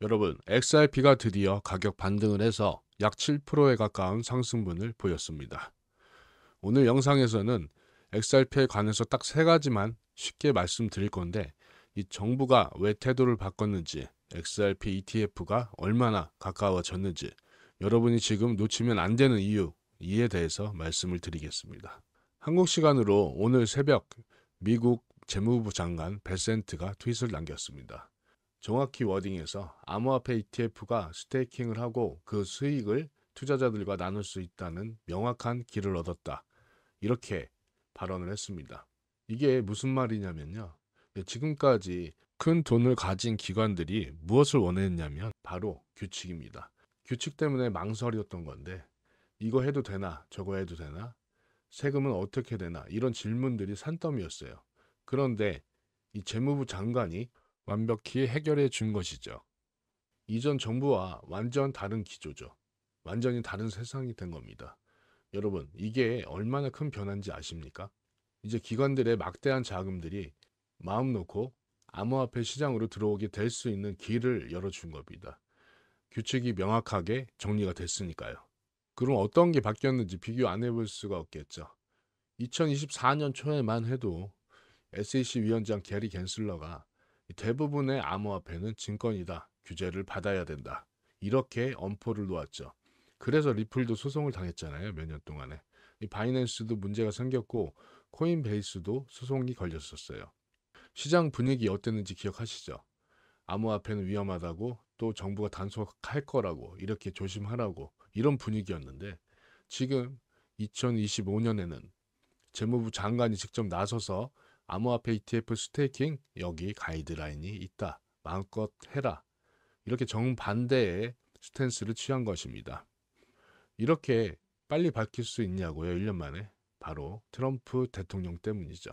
여러분, XRP가 드디어 가격 반등을 해서 약 7%에 가까운 상승분을 보였습니다. 오늘 영상에서는 XRP에 관해서 딱 세 가지만 쉽게 말씀드릴 건데, 이 정부가 왜 태도를 바꿨는지, XRP ETF가 얼마나 가까워졌는지, 여러분이 지금 놓치면 안 되는 이유, 이에 대해서 말씀을 드리겠습니다. 한국 시간으로 오늘 새벽 미국 재무부 장관 베센트가 트윗을 남겼습니다. 정확히 워딩에서 암호화폐 ETF가 스테이킹을 하고 그 수익을 투자자들과 나눌 수 있다는 명확한 길을 얻었다. 이렇게 발언을 했습니다. 이게 무슨 말이냐면요. 지금까지 큰 돈을 가진 기관들이 무엇을 원했냐면 바로 규칙입니다. 규칙 때문에 망설였던 건데 이거 해도 되나 저거 해도 되나 세금은 어떻게 되나 이런 질문들이 산더미였어요. 그런데 이 재무부 장관이 완벽히 해결해 준 것이죠. 이전 정부와 완전 다른 기조죠. 완전히 다른 세상이 된 겁니다. 여러분, 이게 얼마나 큰 변화인지 아십니까? 이제 기관들의 막대한 자금들이 마음 놓고 암호화폐 시장으로 들어오게 될 수 있는 길을 열어준 겁니다. 규칙이 명확하게 정리가 됐으니까요. 그럼 어떤 게 바뀌었는지 비교 안 해볼 수가 없겠죠. 2024년 초에만 해도 SEC 위원장 게리 갠슬러가 대부분의 암호화폐는 증권이다. 규제를 받아야 된다. 이렇게 엄포를 놓았죠. 그래서 리플도 소송을 당했잖아요. 몇 년 동안에. 이 바이낸스도 문제가 생겼고 코인베이스도 소송이 걸렸었어요. 시장 분위기 어땠는지 기억하시죠? 암호화폐는 위험하다고 또 정부가 단속할 거라고 이렇게 조심하라고 이런 분위기였는데 지금 2025년에는 재무부 장관이 직접 나서서 암호화폐 ETF 스테이킹 여기 가이드라인이 있다. 마음껏 해라. 이렇게 정반대의 스탠스를 취한 것입니다. 이렇게 빨리 밝힐 수 있냐고요. 1년 만에. 바로 트럼프 대통령 때문이죠.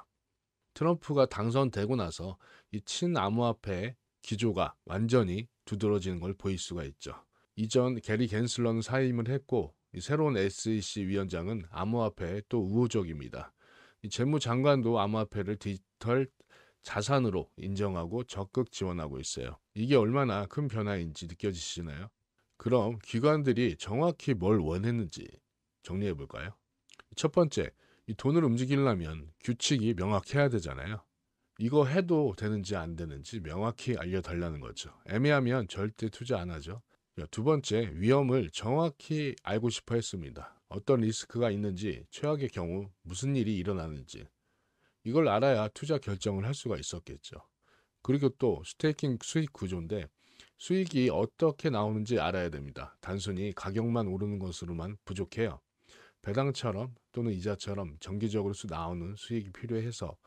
트럼프가 당선되고 나서 이 친암호화폐 기조가 완전히 두드러지는 걸 보일 수가 있죠. 이전 게리 갠슬러는 사임을 했고 이 새로운 SEC 위원장은 암호화폐에 또 우호적입니다. 이 재무장관도 암호화폐를 디지털 자산으로 인정하고 적극 지원하고 있어요. 이게 얼마나 큰 변화인지 느껴지시나요? 그럼 기관들이 정확히 뭘 원했는지 정리해 볼까요? 첫 번째, 이 돈을 움직이려면 규칙이 명확해야 되잖아요. 이거 해도 되는지 안 되는지 명확히 알려달라는 거죠. 애매하면 절대 투자 안 하죠. 두 번째, 위험을 정확히 알고 싶어 했습니다. 어떤 리스크가 있는지, 최악의 경우 무슨 일이 일어나는지. 이걸 알아야 투자 결정을 할 수가 있었겠죠. 그리고 또 스테이킹 수익 구조인데 수익이 어떻게 나오는지 알아야 됩니다. 단순히 가격만 오르는 것으로만 부족해요. 배당처럼 또는 이자처럼 정기적으로 나오는 수익이 필요해서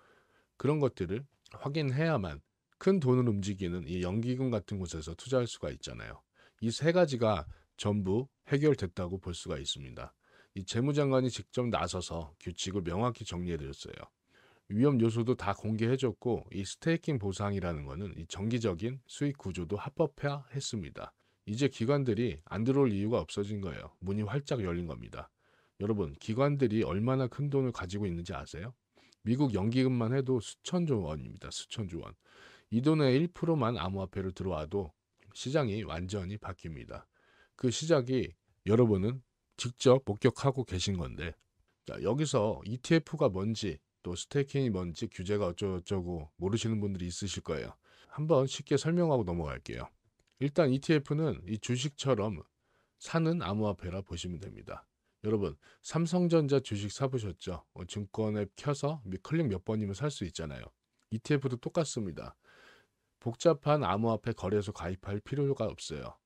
그런 것들을 확인해야만 큰 돈을 움직이는 이 연기금 같은 곳에서 투자할 수가 있잖아요. 이 세 가지가 전부 해결됐다고 볼 수가 있습니다. 이 재무장관이 직접 나서서 규칙을 명확히 정리해드렸어요. 위험 요소도 다 공개해줬고 이 스테이킹 보상이라는 거는 이 정기적인 수익 구조도 합법화했습니다. 이제 기관들이 안 들어올 이유가 없어진 거예요. 문이 활짝 열린 겁니다. 여러분, 기관들이 얼마나 큰 돈을 가지고 있는지 아세요? 미국 연기금만 해도 수천조 원입니다. 수천조 원. 이 돈의 1%만 암호화폐로 들어와도 시장이 완전히 바뀝니다. 그 시작이 여러분은 직접 목격하고 계신 건데 자, 여기서 ETF가 뭔지 또 스테이킹이 뭔지 규제가 어쩌고저쩌고 모르시는 분들이 있으실 거예요. 한번 쉽게 설명하고 넘어갈게요. 일단 ETF는 이 주식처럼 사는 암호화폐라 보시면 됩니다. 여러분, 삼성전자 주식 사보셨죠? 증권 앱 켜서 클릭 몇 번이면 살 수 있잖아요. ETF도 똑같습니다. 복잡한 암호화폐 거래소 가입할 필요가 없어요.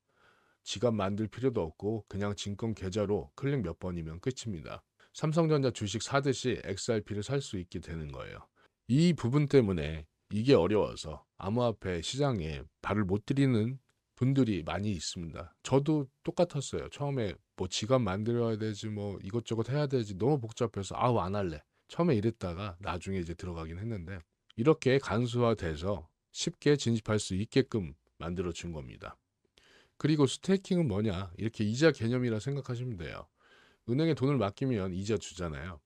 지갑 만들 필요도 없고 그냥 증권 계좌로 클릭 몇 번이면 끝입니다. 삼성전자 주식 사듯이 XRP를 살 수 있게 되는 거예요. 이 부분 때문에 이게 어려워서 암호화폐 시장에 발을 못 들이는 분들이 많이 있습니다. 저도 똑같았어요. 처음에 뭐 지갑 만들어야 되지 뭐 이것저것 해야 되지 너무 복잡해서 아우 안 할래. 처음에 이랬다가 나중에 이제 들어가긴 했는데 이렇게 간소화돼서 쉽게 진입할 수 있게끔 만들어 준 겁니다. 그리고 스테이킹은 뭐냐? 이렇게 이자 개념이라 생각하시면 돼요. 은행에 돈을 맡기면 이자 주잖아요.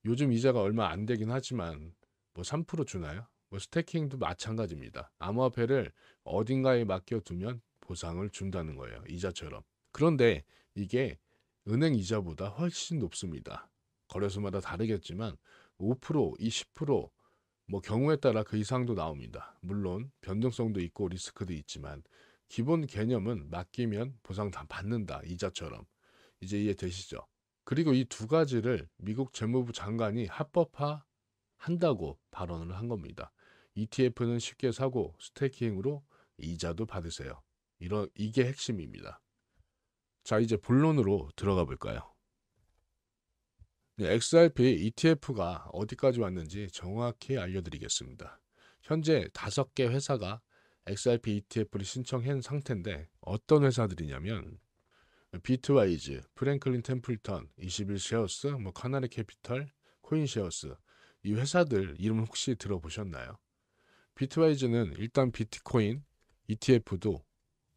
요즘 이자가 얼마 안 되긴 하지만 뭐 3% 주나요? 뭐 스태킹도 마찬가지입니다. 암호화폐를 어딘가에 맡겨두면 보상을 준다는 거예요. 이자처럼. 그런데 이게 은행 이자보다 훨씬 높습니다. 거래소마다 다르겠지만 5%, 20%, 뭐 경우에 따라 그 이상도 나옵니다. 물론 변동성도 있고 리스크도 있지만 기본 개념은 맡기면 보상 다 받는다. 이자처럼. 이제 이해되시죠? 그리고 이 두 가지를 미국 재무부 장관이 합법화 한다고 발언을 한 겁니다. ETF는 쉽게 사고 스테이킹으로 이자도 받으세요. 이게 핵심입니다. 자, 이제 본론으로 들어가 볼까요? 네, XRP ETF가 어디까지 왔는지 정확히 알려드리겠습니다. 현재 5개 회사가 XRP ETF를 신청한 상태인데 어떤 회사들이냐면 비트와이즈, 프랭클린 템플턴, 21쉐어스, 뭐 카나리 캐피털, 코인쉐어스 이 회사들 이름 혹시 들어보셨나요? 비트와이즈는 일단 비트코인 ETF도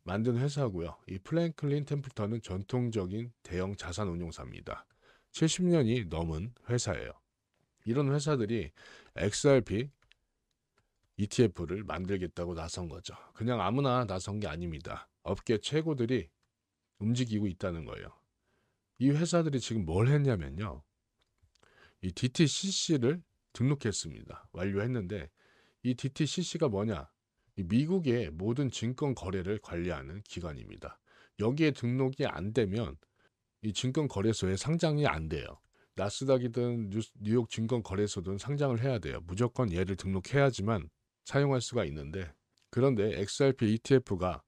만든 회사고요. 이 프랭클린 템플턴은 전통적인 대형 자산 운용사입니다. 70년이 넘은 회사예요. 이런 회사들이 XRP ETF를 만들겠다고 나선 거죠. 그냥 아무나 나선 게 아닙니다. 업계 최고들이 움직이고 있다는 거예요. 이 회사들이 지금 뭘 했냐면요. 이 DTCC를 등록했습니다. 완료했는데 이 DTCC가 뭐냐? 이 미국의 모든 증권 거래를 관리하는 기관입니다. 여기에 등록이 안 되면 이 증권 거래소에 상장이 안 돼요. 나스닥이든 뉴욕 증권 거래소든 상장을 해야 돼요. 무조건 얘를 등록해야지만 사용할 수가 있는데 그런데 XRP ETF가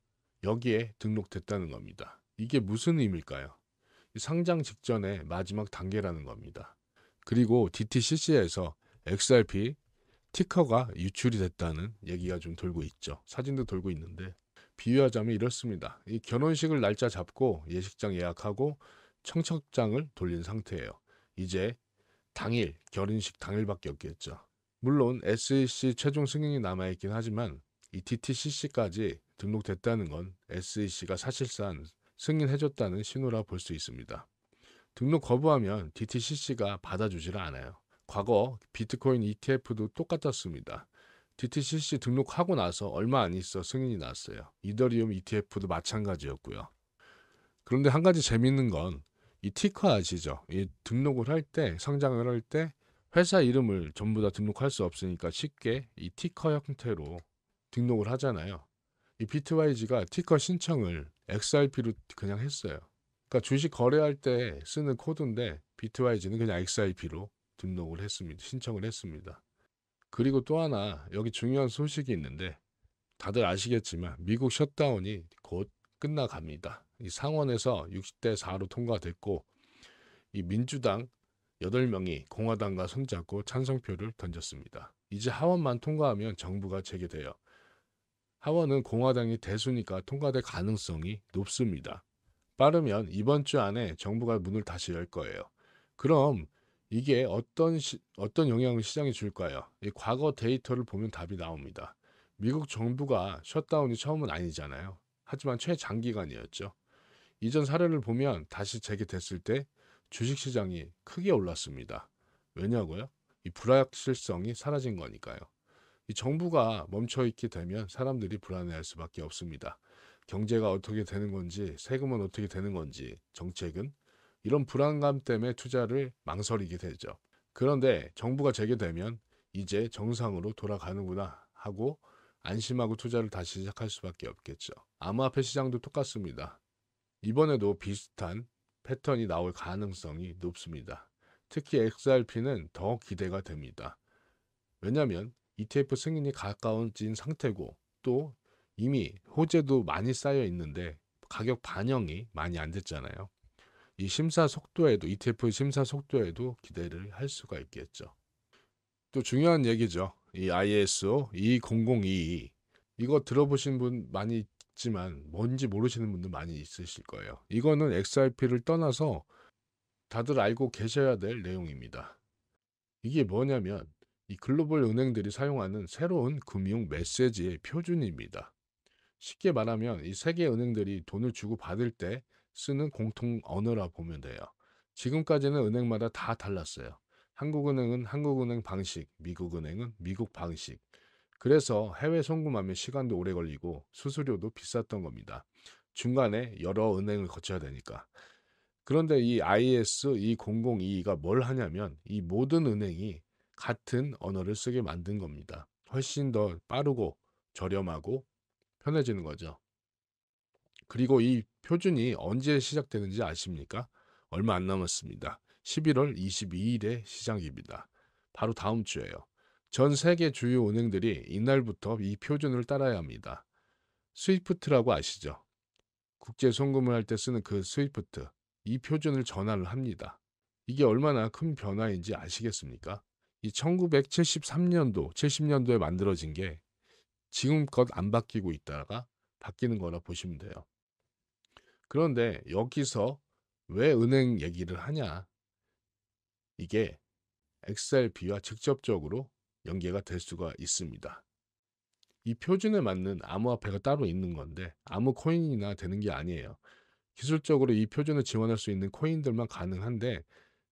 여기에 등록됐다는 겁니다. 이게 무슨 의미일까요? 상장 직전의 마지막 단계라는 겁니다. 그리고 DTCC에서 XRP 티커가 유출이 됐다는 얘기가 좀 돌고 있죠. 사진도 돌고 있는데 비유하자면 이렇습니다. 이 결혼식을 날짜 잡고 예식장 예약하고 청첩장을 돌린 상태예요. 이제 당일, 결혼식 당일밖에 없겠죠. 물론 SEC 최종 승인이 남아있긴 하지만 이 DTCC까지 등록됐다는 건 SEC가 사실상 승인해줬다는 신호라 볼 수 있습니다. 등록 거부하면 DTCC가 받아주질 않아요. 과거 비트코인 ETF도 똑같았습니다. DTCC 등록하고 나서 얼마 안 있어 승인이 났어요. 이더리움 ETF도 마찬가지였고요. 그런데 한 가지 재밌는 건 이 티커 아시죠? 이 등록을 할 때, 상장을 할 때 회사 이름을 전부 다 등록할 수 없으니까 쉽게 이 티커 형태로 등록을 하잖아요. 이 비트와이즈가 티커 신청을 XRP로 그냥 했어요. 그러니까 주식 거래할 때 쓰는 코드인데 비트와이즈는 그냥 XRP로 등록을 했습니다. 신청을 했습니다. 그리고 또 하나 여기 중요한 소식이 있는데 다들 아시겠지만 미국 셧다운이 곧 끝나갑니다. 이 상원에서 60대 4로 통과됐고 이 민주당 8명이 공화당과 손잡고 찬성표를 던졌습니다. 이제 하원만 통과하면 정부가 재개돼요. 하원은 공화당이 대수니까 통과될 가능성이 높습니다. 빠르면 이번 주 안에 정부가 문을 다시 열 거예요. 그럼 이게 어떤 영향을 시장에 줄까요? 이 과거 데이터를 보면 답이 나옵니다. 미국 정부가 셧다운이 처음은 아니잖아요. 하지만 최장기간이었죠. 이전 사례를 보면 다시 재개됐을 때 주식시장이 크게 올랐습니다. 왜냐고요? 이 불확실성이 사라진 거니까요. 이 정부가 멈춰있게 되면 사람들이 불안해할 수밖에 없습니다. 경제가 어떻게 되는 건지, 세금은 어떻게 되는 건지, 정책은 이런 불안감 때문에 투자를 망설이게 되죠. 그런데 정부가 재개되면 이제 정상으로 돌아가는구나 하고 안심하고 투자를 다시 시작할 수밖에 없겠죠. 암호화폐 시장도 똑같습니다. 이번에도 비슷한 패턴이 나올 가능성이 높습니다. 특히 XRP는 더 기대가 됩니다. 왜냐하면 ETF 승인이 가까워진 상태고 또 이미 호재도 많이 쌓여 있는데 가격 반영이 많이 안 됐잖아요. 이 심사 속도에도 ETF 심사 속도에도 기대를 할 수가 있겠죠. 또 중요한 얘기죠. 이 ISO 20022 이거 들어보신 분 많이 있지만 뭔지 모르시는 분도 많이 있으실 거예요. 이거는 XRP를 떠나서 다들 알고 계셔야 될 내용입니다. 이게 뭐냐면 이 글로벌 은행들이 사용하는 새로운 금융 메시지의 표준입니다. 쉽게 말하면 이 세계 은행들이 돈을 주고 받을 때 쓰는 공통 언어라 보면 돼요. 지금까지는 은행마다 다 달랐어요. 한국은행은 한국은행 방식, 미국은행은 미국 방식. 그래서 해외 송금하면 시간도 오래 걸리고 수수료도 비쌌던 겁니다. 중간에 여러 은행을 거쳐야 되니까. 그런데 이 IS 2002가 뭘 하냐면 이 모든 은행이 같은 언어를 쓰게 만든 겁니다. 훨씬 더 빠르고 저렴하고 편해지는 거죠. 그리고 이 표준이 언제 시작되는지 아십니까? 얼마 안 남았습니다. 11월 22일에 시작입니다. 바로 다음 주에요. 전 세계 주요 은행들이 이날부터 이 표준을 따라야 합니다. 스위프트라고 아시죠? 국제 송금을 할 때 쓰는 그 스위프트. 이 표준을 전환을 합니다. 이게 얼마나 큰 변화인지 아시겠습니까? 이 1973년도, 70년도에 만들어진 게 지금껏 안 바뀌고 있다가 바뀌는 거라 보시면 돼요. 그런데 여기서 왜 은행 얘기를 하냐? 이게 XRP와 직접적으로 연계가 될 수가 있습니다. 이 표준에 맞는 암호화폐가 따로 있는 건데 아무 코인이나 되는 게 아니에요. 기술적으로 이 표준을 지원할 수 있는 코인들만 가능한데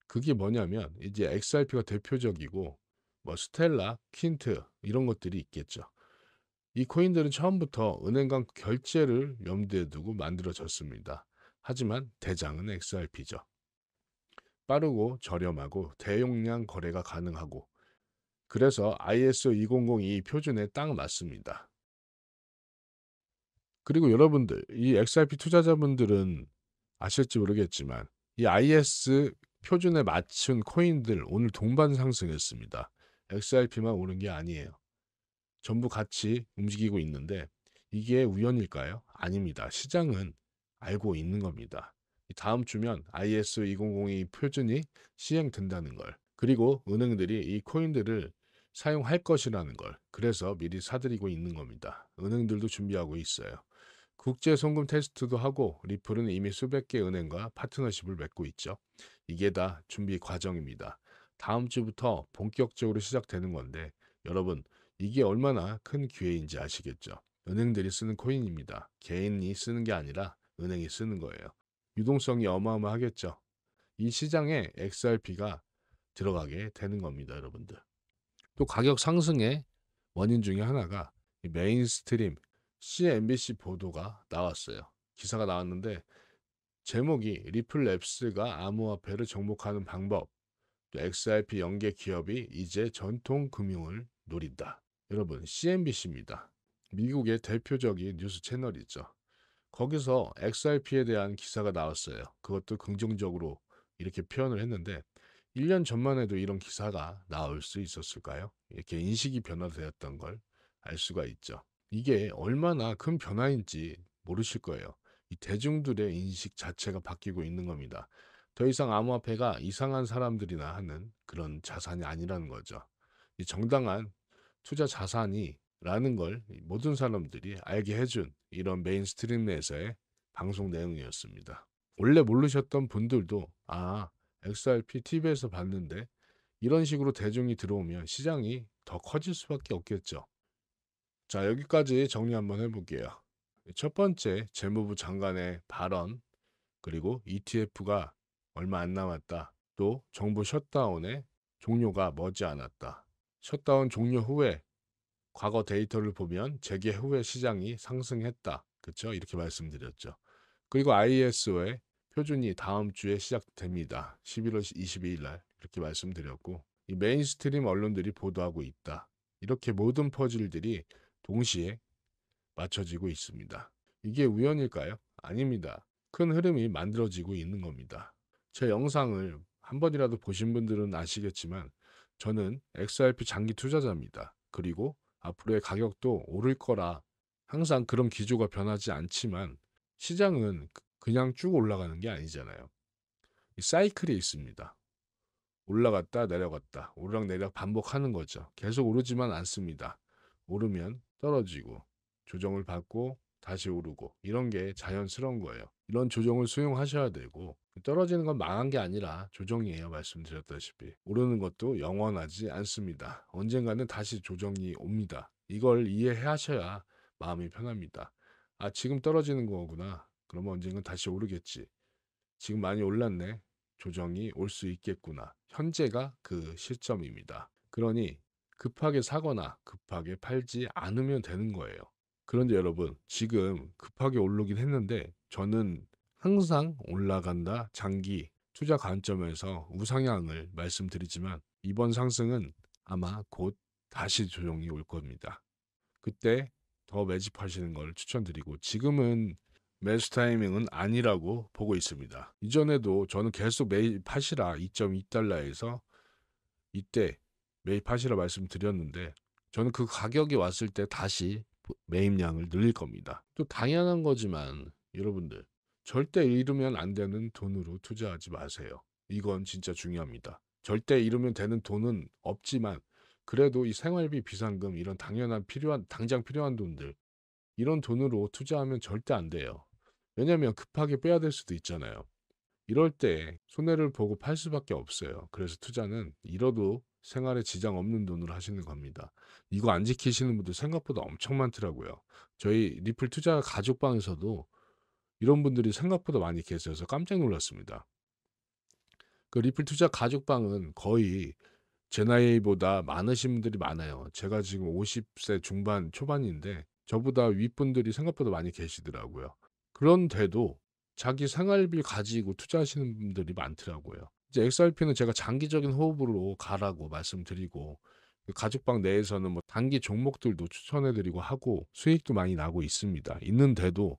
그게 뭐냐면 이제 XRP가 대표적이고 뭐 스텔라, 퀸트 이런 것들이 있겠죠. 이 코인들은 처음부터 은행 간 결제를 염두에 두고 만들어졌습니다. 하지만 대장은 XRP죠. 빠르고 저렴하고 대용량 거래가 가능하고 그래서 ISO 2002 표준에 딱 맞습니다. 그리고 여러분들 이 XRP 투자자분들은 아실지 모르겠지만 이 IS 표준에 맞춘 코인들 오늘 동반 상승했습니다. XRP만 오른 게 아니에요. 전부 같이 움직이고 있는데 이게 우연일까요? 아닙니다. 시장은 알고 있는 겁니다. 다음 주면 IS 2002 표준이 시행된다는 걸, 그리고 은행들이 이 코인들을 사용할 것이라는 걸, 그래서 미리 사들이고 있는 겁니다. 은행들도 준비하고 있어요. 국제 송금 테스트도 하고 리플은 이미 수백 개 은행과 파트너십을 맺고 있죠. 이게 다 준비 과정입니다. 다음 주부터 본격적으로 시작되는 건데 여러분 이게 얼마나 큰 기회인지 아시겠죠? 은행들이 쓰는 코인입니다. 개인이 쓰는 게 아니라 은행이 쓰는 거예요. 유동성이 어마어마하겠죠. 이 시장에 XRP가 들어가게 되는 겁니다, 여러분들. 또 가격 상승의 원인 중에 하나가 이 메인스트림 CNBC 보도가 나왔어요. 기사가 나왔는데 제목이 리플랩스가 암호화폐를 정복하는 방법, 또 XRP 연계 기업이 이제 전통 금융을 노린다. 여러분, CNBC입니다. 미국의 대표적인 뉴스 채널이죠. 거기서 XRP에 대한 기사가 나왔어요. 그것도 긍정적으로 이렇게 표현을 했는데 1년 전만 해도 이런 기사가 나올 수 있었을까요? 이렇게 인식이 변화되었던 걸 알 수가 있죠. 이게 얼마나 큰 변화인지 모르실 거예요. 이 대중들의 인식 자체가 바뀌고 있는 겁니다. 더 이상 암호화폐가 이상한 사람들이나 하는 그런 자산이 아니라는 거죠. 이 정당한 투자 자산이라는 걸 모든 사람들이 알게 해준 이런 메인스트림 내에서의 방송 내용이었습니다. 원래 모르셨던 분들도 XRP TV에서 봤는데 이런 식으로 대중이 들어오면 시장이 더 커질 수밖에 없겠죠. 자, 여기까지 정리 한번 해볼게요. 첫 번째, 재무부 장관의 발언, 그리고 ETF가 얼마 안 남았다. 또 정부 셧다운의 종료가 머지않았다. 셧다운 종료 후에 과거 데이터를 보면 재개 후에 시장이 상승했다. 그렇죠? 이렇게 말씀드렸죠. 그리고 ISO의 표준이 다음 주에 시작됩니다. 11월 22일 날 이렇게 말씀드렸고 이 메인스트림 언론들이 보도하고 있다. 이렇게 모든 퍼즐들이 동시에 맞춰지고 있습니다. 이게 우연일까요? 아닙니다. 큰 흐름이 만들어지고 있는 겁니다. 제 영상을 한 번이라도 보신 분들은 아시겠지만 저는 XRP 장기 투자자입니다. 그리고 앞으로의 가격도 오를 거라 항상 그런 기조가 변하지 않지만 시장은 그냥 쭉 올라가는 게 아니잖아요. 이 사이클이 있습니다. 올라갔다 내려갔다 오르락내리락 반복하는 거죠. 계속 오르지만 않습니다. 오르면 떨어지고 조정을 받고 다시 오르고 이런 게 자연스러운 거예요. 이런 조정을 수용하셔야 되고 떨어지는 건 망한 게 아니라 조정이에요. 말씀드렸다시피 오르는 것도 영원하지 않습니다. 언젠가는 다시 조정이 옵니다. 이걸 이해하셔야 마음이 편합니다. 지금 떨어지는 거구나. 그러면 언젠간 다시 오르겠지. 지금 많이 올랐네. 조정이 올 수 있겠구나. 현재가 그 시점입니다. 그러니 급하게 사거나 급하게 팔지 않으면 되는 거예요. 그런데 여러분, 지금 급하게 오르긴 했는데 저는 항상 올라간다 장기 투자 관점에서 우상향을 말씀드리지만 이번 상승은 아마 곧 다시 조정이 올 겁니다. 그때 더 매집하시는 걸 추천드리고 지금은 매수 타이밍은 아니라고 보고 있습니다. 이전에도 저는 계속 매입하시라 2.2달러에서 이때 매입하시라 말씀드렸는데 저는 그 가격이 왔을 때 다시 매입량을 늘릴 겁니다. 또 당연한 거지만 여러분들 절대 잃으면 안 되는 돈으로 투자하지 마세요. 이건 진짜 중요합니다. 절대 잃으면 되는 돈은 없지만 그래도 이 생활비, 비상금 이런 당연한 당장 필요한 돈들 이런 돈으로 투자하면 절대 안 돼요. 왜냐하면 급하게 빼야 될 수도 있잖아요. 이럴 때 손해를 보고 팔 수밖에 없어요. 그래서 투자는 잃어도 생활에 지장 없는 돈으로 하시는 겁니다. 이거 안 지키시는 분들 생각보다 엄청 많더라고요. 저희 리플 투자 가족방에서도 이런 분들이 생각보다 많이 계셔서 깜짝 놀랐습니다. 그 리플 투자 가족방은 거의 제 나이보다 많으신 분들이 많아요. 제가 지금 50세 중반 초반인데 저보다 윗분들이 생각보다 많이 계시더라고요. 그런데도 자기 생활비 가지고 투자하시는 분들이 많더라고요. 이제 XRP는 제가 장기적인 호흡으로 가라고 말씀드리고 그 가족방 내에서는 뭐 단기 종목들도 추천해드리고 하고 수익도 많이 나고 있습니다. 있는데도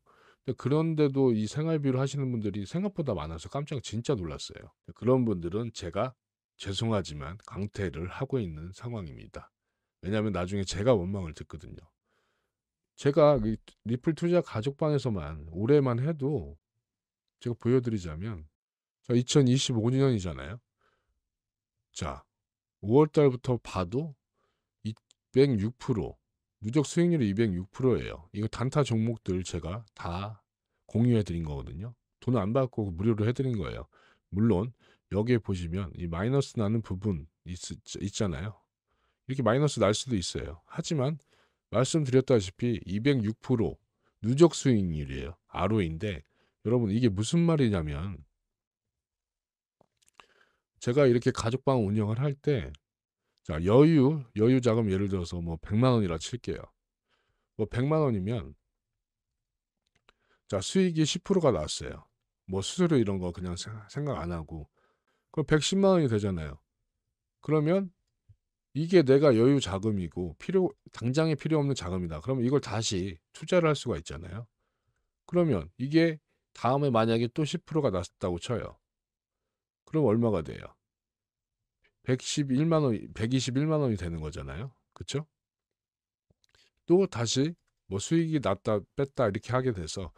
그런데도 이 생활비로 하시는 분들이 생각보다 많아서 깜짝 진짜 놀랐어요. 그런 분들은 제가 죄송하지만 강퇴를 하고 있는 상황입니다. 왜냐하면 나중에 제가 원망을 듣거든요. 제가 리플 투자 가족방에서만 올해만 해도 제가 보여드리자면 자 2025년이잖아요. 자 5월 달부터 봐도 206% 누적 수익률이 206%예요. 이거 단타 종목들 제가 다 공유해 드린 거거든요. 돈 안 받고 무료로 해드린 거예요. 물론 여기에 보시면 이 마이너스 나는 부분 있잖아요. 이렇게 마이너스 날 수도 있어요. 하지만 말씀드렸다시피 206% 누적 수익률이에요. ROE인데 여러분 이게 무슨 말이냐면 제가 이렇게 가족방 운영을 할 때 자, 여유 자금 예를 들어서 뭐 100만 원이라 칠게요. 뭐 100만 원이면 자, 수익이 10%가 나왔어요. 뭐 수수료 이런 거 그냥 생각 안 하고 그럼 110만 원이 되잖아요. 그러면 이게 내가 여유 자금이고 당장에 필요 없는 자금이다. 그러면 이걸 다시 투자를 할 수가 있잖아요. 그러면 이게 다음에 만약에 또 10%가 났다고 쳐요. 그럼 얼마가 돼요? 111만 원, 121만 원이 되는 거잖아요. 그렇죠? 또 다시 뭐 수익이 났다 뺐다 이렇게 하게 돼서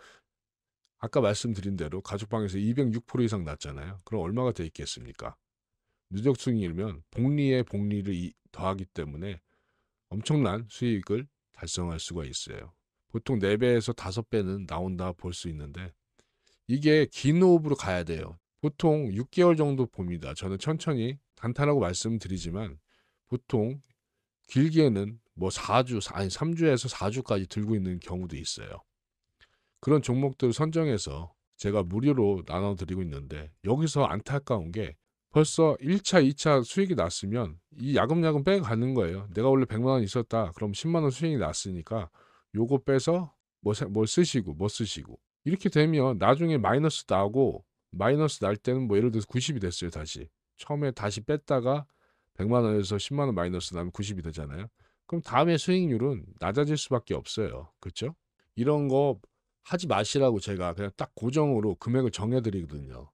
아까 말씀드린 대로 가족방에서 206% 이상 났잖아요. 그럼 얼마가 돼 있겠습니까? 누적 수익이면 복리에 복리를 더하기 때문에 엄청난 수익을 달성할 수가 있어요. 보통 4배에서 5배는 나온다 볼 수 있는데 이게 긴 호흡으로 가야 돼요. 보통 6개월 정도 봅니다. 저는 천천히 단타라고 말씀드리지만 보통 길게는 뭐 4주, 아니 3주에서 4주까지 들고 있는 경우도 있어요. 그런 종목들 선정해서 제가 무료로 나눠드리고 있는데 여기서 안타까운 게 벌써 1차, 2차 수익이 났으면 이 야금야금 빼가는 거예요. 내가 원래 100만 원 있었다. 그럼 10만 원 수익이 났으니까 요거 빼서 뭘 쓰시고 뭐 쓰시고 이렇게 되면 나중에 마이너스 나고 마이너스 날 때는 뭐 예를 들어서 90이 됐어요. 다시 처음에 다시 뺐다가 100만 원에서 10만 원 마이너스 나면 90이 되잖아요. 그럼 다음에 수익률은 낮아질 수밖에 없어요. 그렇죠? 이런 거 하지 마시라고 제가 그냥 딱 고정으로 금액을 정해드리거든요.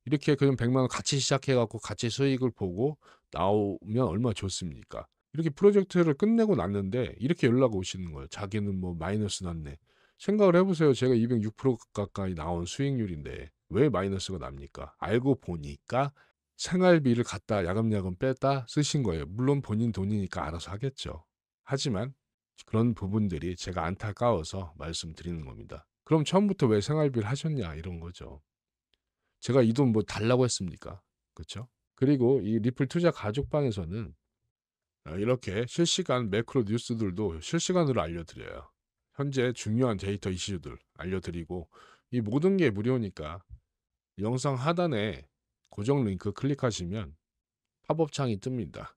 이렇게 그냥 100만 원 같이 시작해갖고 같이 수익을 보고 나오면 얼마나 좋습니까? 이렇게 프로젝트를 끝내고 났는데 이렇게 연락 오시는 거예요. 자기는 뭐 마이너스 났네. 생각을 해보세요. 제가 206% 가까이 나온 수익률인데 왜 마이너스가 납니까? 알고 보니까 생활비를 갖다 야금야금 뺐다 쓰신 거예요. 물론 본인 돈이니까 알아서 하겠죠. 하지만 그런 부분들이 제가 안타까워서 말씀드리는 겁니다. 그럼 처음부터 왜 생활비를 하셨냐 이런 거죠. 제가 이 돈 뭐 달라고 했습니까? 그렇죠? 그리고 이 리플 투자 가족방에서는 이렇게 실시간 매크로 뉴스들도 실시간으로 알려드려요. 현재 중요한 데이터 이슈들 알려드리고 이 모든 게 무료니까 영상 하단에 고정 링크 클릭하시면 팝업 창이 뜹니다.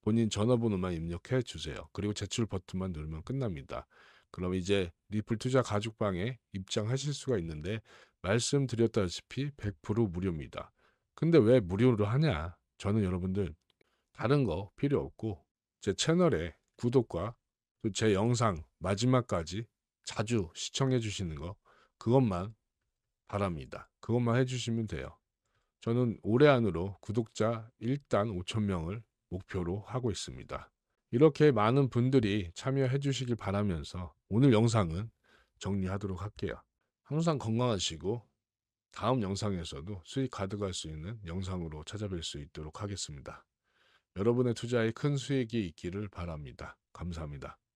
본인 전화번호만 입력해 주세요. 그리고 제출 버튼만 누르면 끝납니다. 그럼 이제 리플 투자 가족방에 입장하실 수가 있는데 말씀드렸다시피 100% 무료입니다. 근데 왜 무료로 하냐? 저는 여러분들 다른 거 필요 없고 제 채널에 구독과 또 제 영상 마지막까지 자주 시청해 주시는 거 그것만 바랍니다. 그것만 해주시면 돼요. 저는 올해 안으로 구독자 일단 5천 명을 목표로 하고 있습니다. 이렇게 많은 분들이 참여해 주시길 바라면서 오늘 영상은 정리하도록 할게요. 항상 건강하시고 다음 영상에서도 수익 가져갈 수 있는 영상으로 찾아뵐 수 있도록 하겠습니다. 여러분의 투자에 큰 수익이 있기를 바랍니다. 감사합니다.